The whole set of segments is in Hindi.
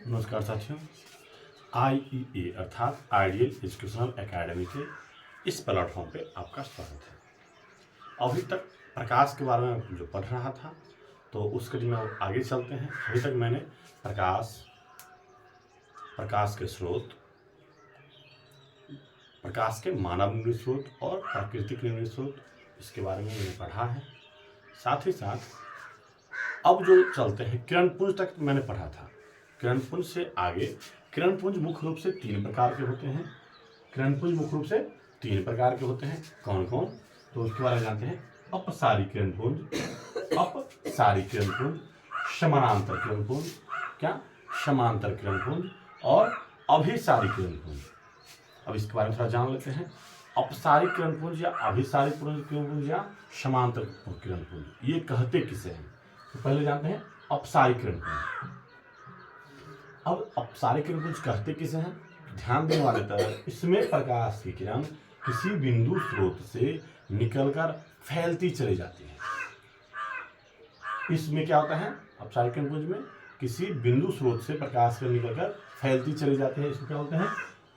नमस्कार साथियों, IEA अर्थात आइडियल एजुकेशनल एकेडमी के इस प्लेटफॉर्म पे आपका स्वागत है। अभी तक प्रकाश के बारे में जो पढ़ रहा था तो उसके लिए में आगे चलते हैं। अभी तक मैंने प्रकाश के स्रोत, प्रकाश के मानव निर्मित स्रोत और प्राकृतिक निर्मित स्रोत, इसके बारे में मैंने पढ़ा है। साथ ही साथ अब जो चलते हैं किरण पुंज तक मैंने पढ़ा था। किरण पुंज से आगे, किरण पुंज मुख्य रूप से 3 प्रकार के होते हैं। किरण पुंज मुख्य रूप से 3 प्रकार के होते हैं। कौन कौन? तो उसके बारे में जानते हैं। अपसारी किरण पुंज, अपसारी किरण पुंज, समानांतर किरण पुंज, क्या समांतर किरण पुंज और अभिसारी किरण पुंज। अब इसके बारे में थोड़ा जान लेते हैं। अपसारी किरण पुंज या अभिसारी किरण पुंज या समांतर किरण पुंज, ये कहते किसे हैं? तो पहले जानते हैं अपसारी किरण पुंज। अब अपसारी किरण पुंज कहते किसे हैं? ध्यान देने वाले तरह, इसमें प्रकाश की किरण किसी बिंदु स्रोत से निकलकर फैलती चली जाती है। इसमें क्या होता है? अपसारी किरण पुंज में किसी बिंदु स्रोत से प्रकाश किरण निकलकर फैलती चली जाती है। इसको क्या बोलते हैं?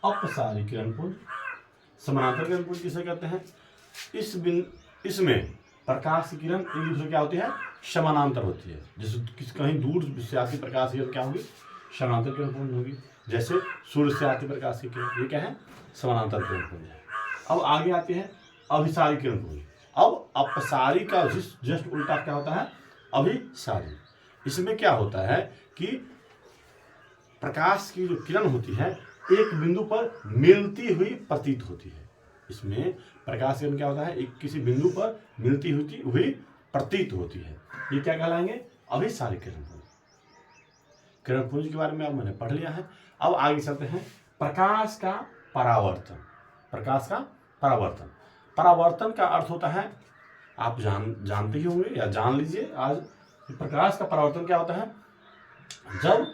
अपसारी किरण पुंज। समानांतर किरण पुंज किसे कहते हैं? इसमें प्रकाश की किरण एक दूसरे क्या होती है? समानांतर होती है। जैसे कहीं दूर से आती प्रकाश की किरण क्या होगी? समानांतर किरण पुंज होगी। जैसे सूर्य से आती प्रकाश की किरण, ये क्या है? समानांतर किरण पुंज है। अब आगे आती है अभिसारी किरण पुंज। अब अपसारी का जस्ट उल्टा क्या होता है? अभिसारी। इसमें क्या होता है कि प्रकाश की जो किरण होती है एक बिंदु पर मिलती हुई प्रतीत होती है। इसमें प्रकाश किरण क्या होता है? एक किसी बिंदु पर मिलती हुई प्रतीत होती है। ये क्या कहलाएंगे? अभिसारी किरण पुंज। किरण पुंज के बारे में अब मैंने पढ़ लिया है। अब आगे चलते हैं प्रकाश का परावर्तन। प्रकाश का परावर्तन, परावर्तन का अर्थ होता है, आप जानते ही होंगे या जान लीजिए आज। प्रकाश का परावर्तन क्या होता है? जब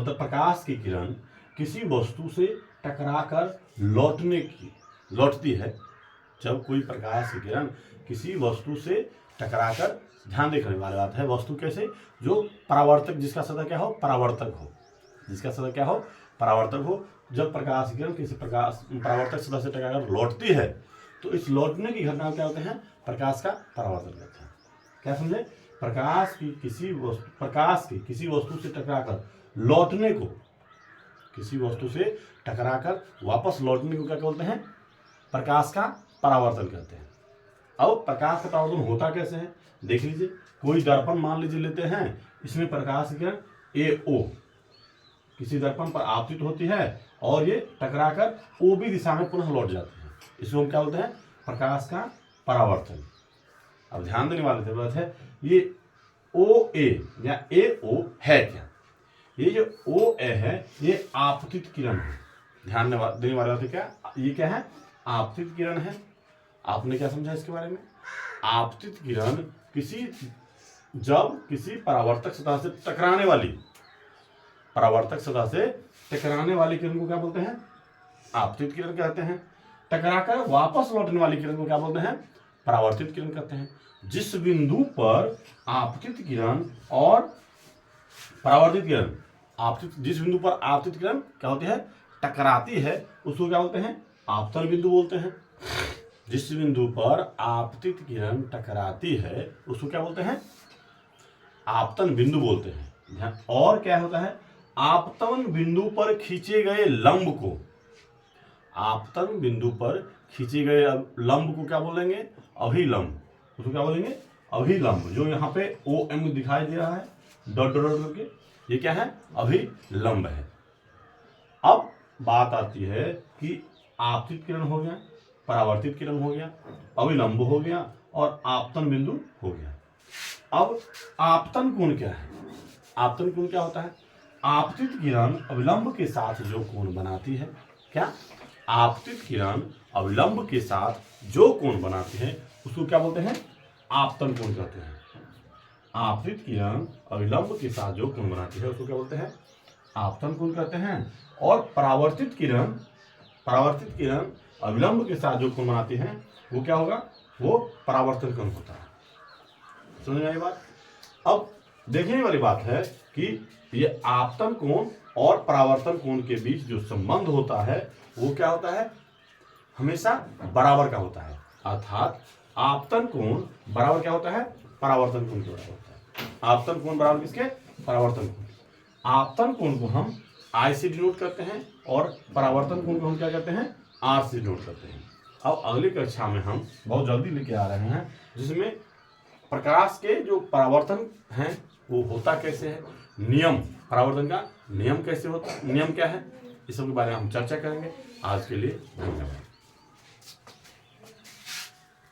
प्रकाश की किरण किसी वस्तु से टकराकर लौटती है। जब कोई प्रकाश की किरण किसी वस्तु से टकराकर, ध्यान देखने वाली बात है, वस्तु कैसे? जो परावर्तक, जिसका सतह क्या हो? परावर्तक हो। जिसका सतह क्या हो? परावर्तक हो। जब प्रकाश की किरण किसी परावर्तक सतह से टकराकर लौटती है तो इस लौटने की घटना क्या होते हैं? प्रकाश का परावर्तन कहते हैं। क्या समझे? प्रकाश की किसी वस्तु से टकराकर लौटने को, किसी वस्तु से टकराकर वापस लौटने को क्या बोलते हैं? प्रकाश का परावर्तन कहते हैं। अब प्रकाश का परावर्तन होता कैसे है? देख लीजिए, कोई दर्पण मान लीजिए लेते हैं, इसमें प्रकाश की किरण AO किसी दर्पण पर आपतित होती है और ये टकराकर OB दिशा में पुनः लौट जाती है। इसको हम क्या बोलते हैं? प्रकाश का परावर्तन। अब ध्यान देने वाली बात है, ये OA या AO है क्या? ये जो OA है ये आपतित किरण है। ध्यान देने वाली बात है, क्या ये क्या है? आपतित किरण है। आपने क्या समझा इसके बारे में? आपतित किरण जब किसी परावर्तक सतह से टकराने वाली किरण को क्या बोलते हैं? आपतित किरण कहते हैं। टकराकर वापस लौटने वाली किरण को क्या बोलते हैं? परावर्तित किरण कहते हैं। जिस बिंदु पर आपतित किरण और परावर्तित किरण, जिस बिंदु पर आपतित किरण क्या होती है? टकराती है, उसको क्या बोलते हैं? आपतन बिंदु बोलते हैं। जिस बिंदु पर आपतित किरण टकराती है उसको क्या बोलते हैं? आपतन बिंदु बोलते हैं। और क्या होता है? आपतन बिंदु पर खींचे गए लंब को, आपतन बिंदु पर खींचे गए लंब को क्या बोलेंगे? अभिलंब। उसको क्या बोलेंगे? अभिलंब। जो यहाँ पे OM दिखाई दे रहा है डॉट डॉट करके, ये क्या है? अभिलंब है। अब बात आती है कि आपतित किरण हो गया, परावर्तित किरण हो गया, अभिलंब हो गया और आपतन बिंदु हो गया। अब आपतन कोण क्या है? आपतन कोण क्या होता है? आपतित किरण अविलंब के साथ जो कोण बनाती है, क्या? आपतित किरण अविलंब के साथ जो कोण बनाती है उसको क्या बोलते हैं? आपतन कोण कहते हैं। आपतित किरण अविलंब के साथ जो कोण बनाती है उसको क्या बोलते हैं? आपतन कोण कहते हैं। और परावर्तित किरण अविलंब के साथ जो कोण बनाती है वो क्या होगा? वो परावर्तन कोण होता है। समझ में आई बात? अब देखने वाली बात है कि ये आपतन कोण और परावर्तन कोण के बीच जो संबंध होता है वो क्या होता है, हमेशा बराबर का होता है। अर्थात आपतन कोण बराबर क्या होता है, परावर्तन कोण के बराबर होता है। आपतन कोण बराबर किसके, परावर्तन कोण। आपतन कोण को हम I से डिनोट करते हैं और परावर्तन कोण को हम क्या करते हैं, R से डिनोट करते हैं। अब अगली कक्षा में हम बहुत जल्दी लेके आ रहे हैं जिसमें प्रकाश के जो परावर्तन हैं वो होता कैसे है, नियम, परावर्तन का नियम कैसे होता है, नियम क्या है, इस सब के बारे में हम चर्चा करेंगे। आज के लिए धन्यवाद।